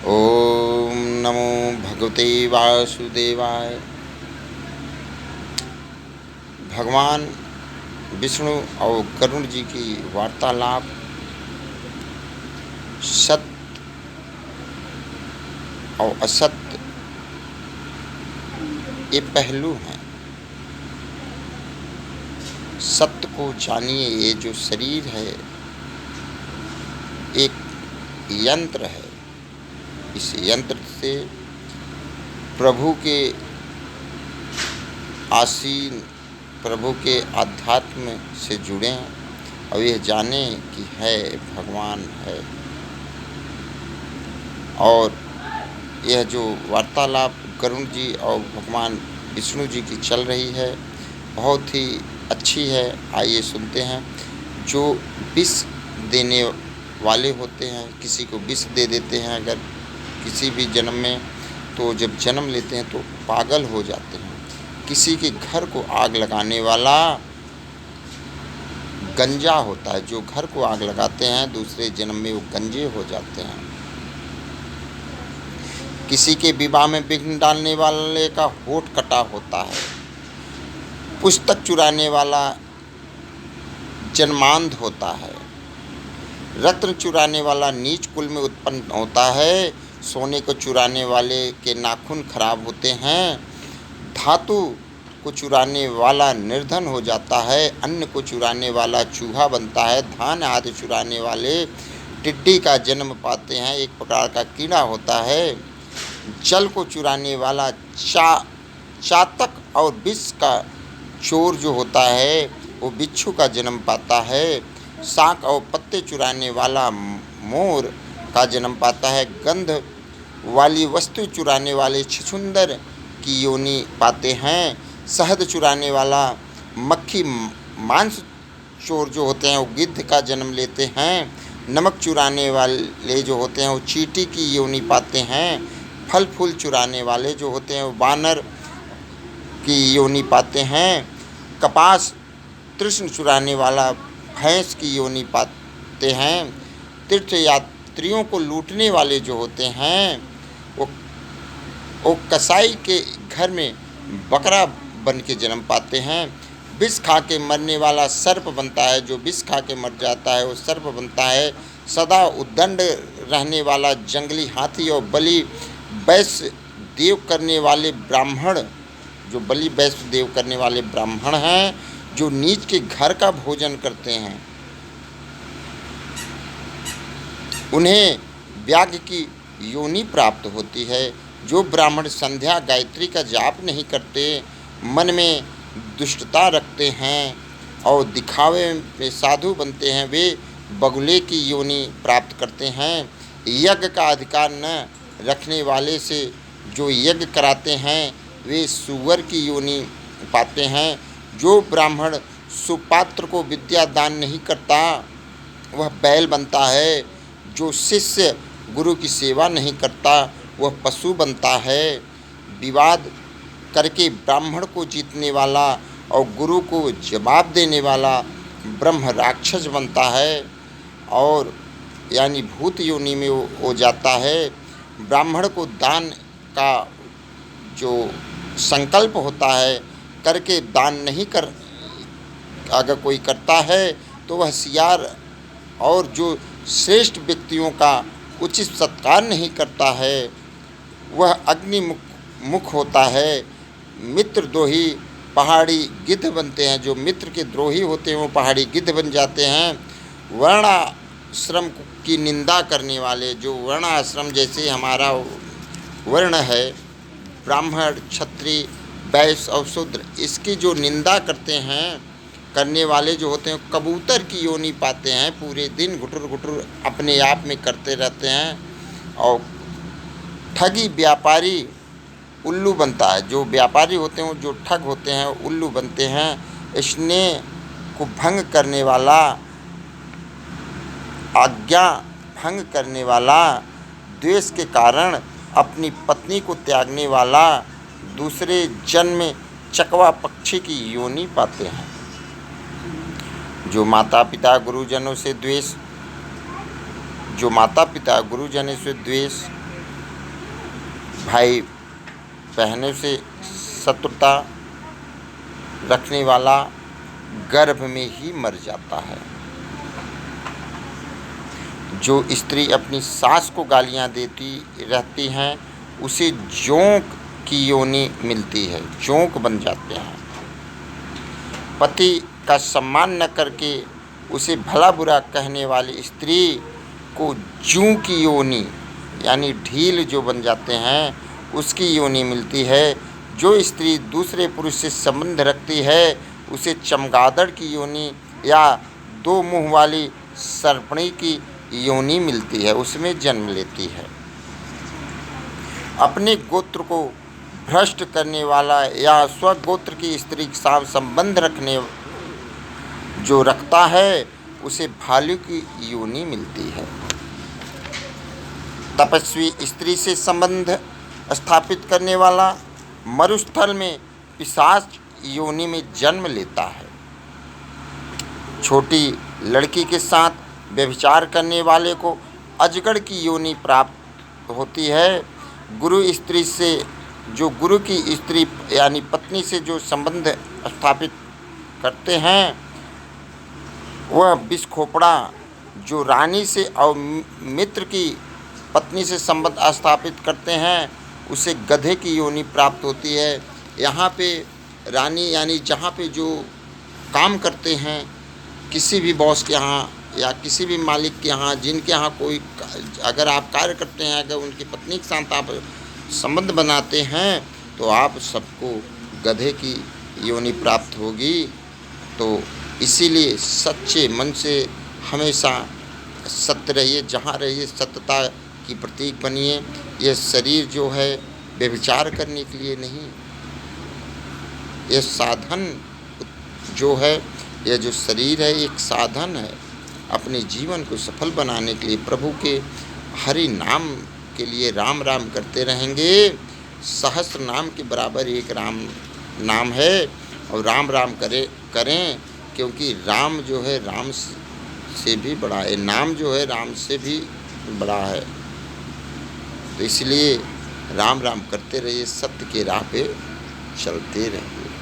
ओम नमो भगवते वासुदेवाय। भगवान विष्णु और गरुड़ जी की वार्तालाप सत्य और असत्य ये पहलू हैं। सत्य को जानिए, ये जो शरीर है एक यंत्र है। इस यंत्र से प्रभु के आसीन, प्रभु के आध्यात्म से जुड़े हैं और यह जाने कि है भगवान है। और यह जो वार्तालाप गरुड़ जी और भगवान विष्णु जी की चल रही है बहुत ही अच्छी है। आइए सुनते हैं। जो विष देने वाले होते हैं, किसी को विष दे देते हैं अगर किसी भी जन्म में, तो जब जन्म लेते हैं तो पागल हो जाते हैं। किसी के घर को आग लगाने वाला गंजा होता है। जो घर को आग लगाते हैं दूसरे जन्म में वो गंजे हो जाते हैं। किसी के विवाह में विघ्न डालने वाले का होठ कटा होता है। पुस्तक चुराने वाला जन्मांध होता है। रत्न चुराने वाला नीच कुल में उत्पन्न होता है। सोने को चुराने वाले के नाखून खराब होते हैं। धातु को चुराने वाला निर्धन हो जाता है। अन्न को चुराने वाला चूहा बनता है। धान आदि चुराने वाले टिड्डी का जन्म पाते हैं, एक प्रकार का कीड़ा होता है। जल को चुराने वाला चातक और विष का चोर जो होता है वो बिच्छू का जन्म पाता है। शाक और पत्ते चुराने वाला मोर का जन्म पाता है। गंध वाली वस्तु चुराने वाले छछूंदर की योनि पाते हैं। शहद चुराने वाला मक्खी मांस चोर जो होते हैं वो गिद्ध का जन्म लेते हैं। नमक चुराने वाले जो होते हैं वो चींटी की योनि पाते हैं। फल फूल चुराने वाले जो होते हैं वो बानर की योनि पाते हैं। कपास तृष्ण चुराने वाला भैंस की योनि पाते हैं। तीर्थ यात्रियों को लूटने वाले जो होते हैं वो कसाई के घर में बकरा बन के जन्म पाते हैं। विष खा के मरने वाला सर्प बनता है। जो विष खा के मर जाता है वो सर्प बनता है। सदा उद्दंड रहने वाला जंगली हाथी और बलि वैश्य देव करने वाले ब्राह्मण, जो बलि वैश्य देव करने वाले ब्राह्मण हैं, जो नीच के घर का भोजन करते हैं, उन्हें व्याघ्र की योनि प्राप्त होती है। जो ब्राह्मण संध्या गायत्री का जाप नहीं करते, मन में दुष्टता रखते हैं और दिखावे में साधु बनते हैं, वे बगुले की योनि प्राप्त करते हैं। यज्ञ का अधिकार न रखने वाले से जो यज्ञ कराते हैं वे सुअर की योनि पाते हैं। जो ब्राह्मण सुपात्र को विद्या दान नहीं करता वह बैल बनता है। जो शिष्य गुरु की सेवा नहीं करता वह पशु बनता है। विवाद करके ब्राह्मण को जीतने वाला और गुरु को जवाब देने वाला ब्रह्म राक्षस बनता है और यानी भूत योनि में हो जाता है। ब्राह्मण को दान का जो संकल्प होता है करके दान नहीं कर, अगर कोई करता है तो वह होशियार और जो श्रेष्ठ व्यक्तियों का उचित सत्कार नहीं करता है वह अग्नि मुख होता है। मित्रद्रोही पहाड़ी गिद्ध बनते हैं। जो मित्र के द्रोही होते हैं वो पहाड़ी गिद्ध बन जाते हैं। वर्णाश्रम की निंदा करने वाले, जो वर्णाश्रम जैसे हमारा वर्ण है ब्राह्मण क्षत्रिय वैश्य और शूद्र, इसकी जो निंदा करते हैं करने वाले जो होते हैं कबूतर की योनि पाते हैं। पूरे दिन घुटुर घुटुर अपने आप में करते रहते हैं। और ठगी व्यापारी उल्लू बनता है। जो व्यापारी होते हैं जो ठग होते हैं उल्लू बनते हैं। स्नेह को भंग करने वाला, आज्ञा भंग करने वाला, द्वेष के कारण अपनी पत्नी को त्यागने वाला दूसरे जन्म में चकवा पक्षी की योनि पाते हैं। जो माता पिता गुरुजनों से द्वेष भाई बहनों से शत्रुता रखने वाला गर्भ में ही मर जाता है। जो स्त्री अपनी सास को गालियाँ देती रहती हैं उसे जोंक की योनि मिलती है, जोंक बन जाते हैं। पति का सम्मान न करके उसे भला बुरा कहने वाली स्त्री को जूं की योनि यानी ढील जो बन जाते हैं उसकी योनि मिलती है। जो स्त्री दूसरे पुरुष से संबंध रखती है उसे चमगादड़ की योनि या दो मुंह वाली सर्पणी की योनि मिलती है, उसमें जन्म लेती है। अपने गोत्र को भ्रष्ट करने वाला या स्वगोत्र की स्त्री के साथ संबंध रखने जो रखता है उसे भालू की योनि मिलती है। तपस्वी स्त्री से संबंध स्थापित करने वाला मरुस्थल में पिशाच योनि में जन्म लेता है। छोटी लड़की के साथ व्यभिचार करने वाले को अजगर की योनि प्राप्त होती है। गुरु स्त्री से जो गुरु की स्त्री यानी पत्नी से जो संबंध स्थापित करते हैं वह विष खोपड़ा जो रानी से और मित्र की पत्नी से संबंध स्थापित करते हैं उसे गधे की योनि प्राप्त होती है। यहाँ पे रानी यानी जहाँ पे जो काम करते हैं किसी भी बॉस के यहाँ या किसी भी मालिक के यहाँ, जिनके यहाँ कोई अगर आप कार्य करते हैं, अगर उनकी पत्नी के साथ आप संबंध बनाते हैं तो आप सबको गधे की योनि प्राप्त होगी। तो इसीलिए सच्चे मन से हमेशा सत्य रहिए, जहाँ रहिए सत्यता की प्रतीक बनिए। ये शरीर जो है व्यभिचार करने के लिए नहीं, ये साधन जो है, यह जो शरीर है एक साधन है अपने जीवन को सफल बनाने के लिए। प्रभु के हरि नाम के लिए राम राम करते रहेंगे। सहस्त्र नाम के बराबर एक राम नाम है और राम राम करें क्योंकि राम जो है राम से भी बड़ा है, नाम जो है राम से भी बड़ा है। तो इसलिए राम राम करते रहिए, सत्य के राह पे चलते रहिए।